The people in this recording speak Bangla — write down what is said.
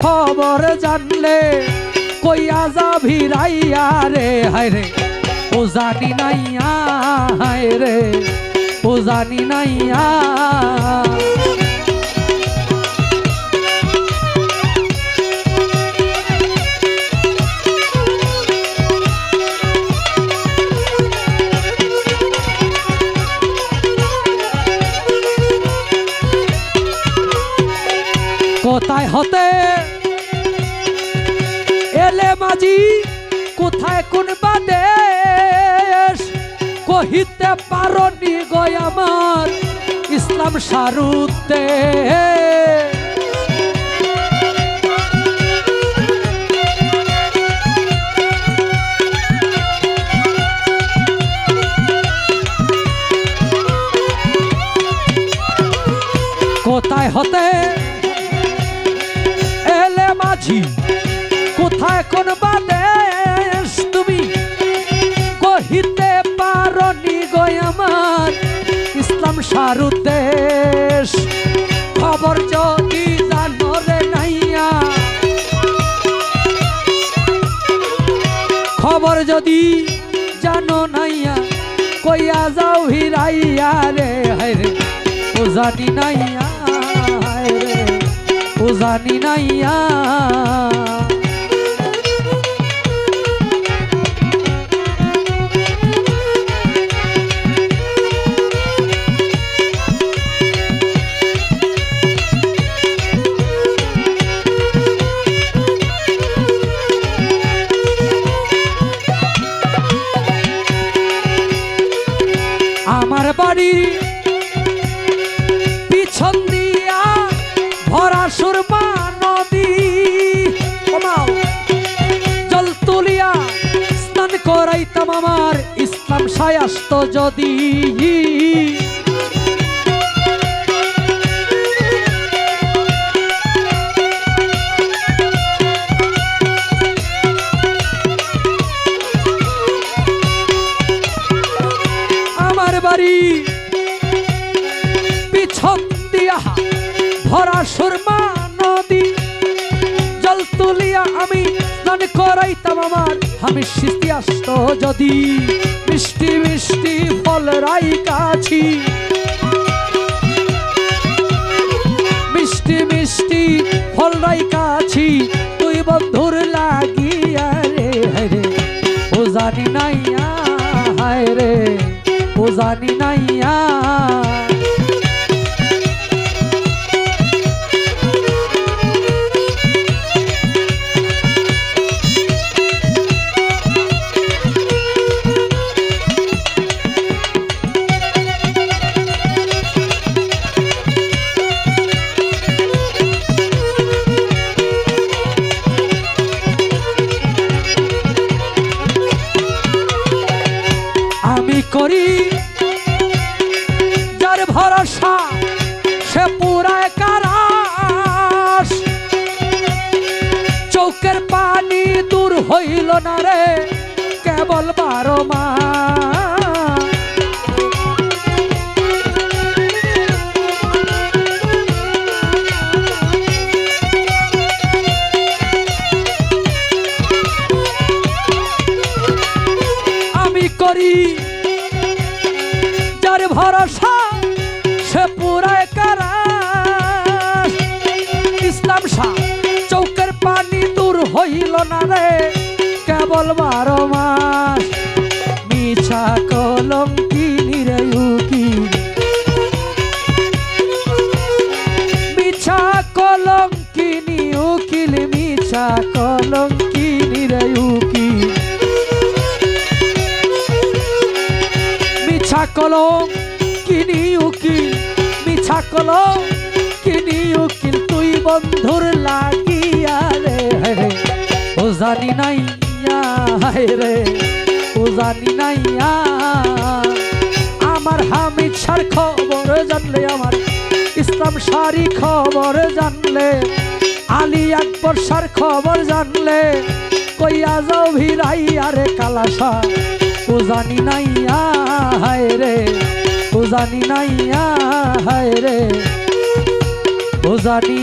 খবর জানলে কইয়া যাবি রাইয়া রে হায় রে ও জানি নাইয়া হায় রে ও জানি নাইয়া কোথায় হতে এলে মাঝি কোথায় কোন বাদেশ কহিতে পারনি গো আমার ইসলাম সারুতে কোথায় হতে এলে মাঝি কোথায় কোন বাদেশ তুমি কহিতে পারনি গো আমার ইসলাম সারুর দেশ খবর যদি জানো রে নাইয়া খবর যদি জানো নাইয়া কইয়া যাও হিরাইয়া রে হায় রে ও জানি নাইয়া হায় রে ও জানি নাইয়া আমার বাড়ির পিছন দিয়া ভরা সুরমা নদী জল তুলিয়া স্নান করাইতাম আমার ইসলাম সায়াস্ত যদি আমার বাড়ি পিছন দিয়া ভরা সুরমা নদী জল তুলিয়া আমি স্নান করাইতাম আমার আমি শীতে আসত যদি মিষ্টি মিষ্টি ফল রাই কাছি মিষ্টি মিষ্টি ফল রাই কাছি তুই বন্ধুর লাগিয়া রে হায় রে ও জানি নাইয়া হায় রে ও জানি নাইয়া আমি করি যার ভরসা সে পুরায় কারাস চৌকের পানি দূর হইল না রে কেবল 12 মাস আমি করি যার ভরসা সে পুরায় কারাস ইসলাম শাহ চৌকের পানি দূর হইল না রে কেবল 12 মাস মিছা কলঙ্কিনী রে উকিল মিছা কলঙ্কিনী উকিল মিছা কলঙ্কিনী রে উকিল মিছা কলঙ্কিনী উকিল মিছা কলঙ্কিনী উকিল তুই বন্ধুর লাগিয়া রে রে ও জানি নাইয়া হায় রে ও জানি নাইয়া আমার হামিদ শাহর খবর জানলে আমার ইসলাম শাহরি খবর জানলে আলী আকবর শাহর খবর জানলে কইয়া যাও ভিড়াইয়া রে কালাশা ও জানি নাইয়া হায় রে ও জানি নাইয়া হায় রে ও জানি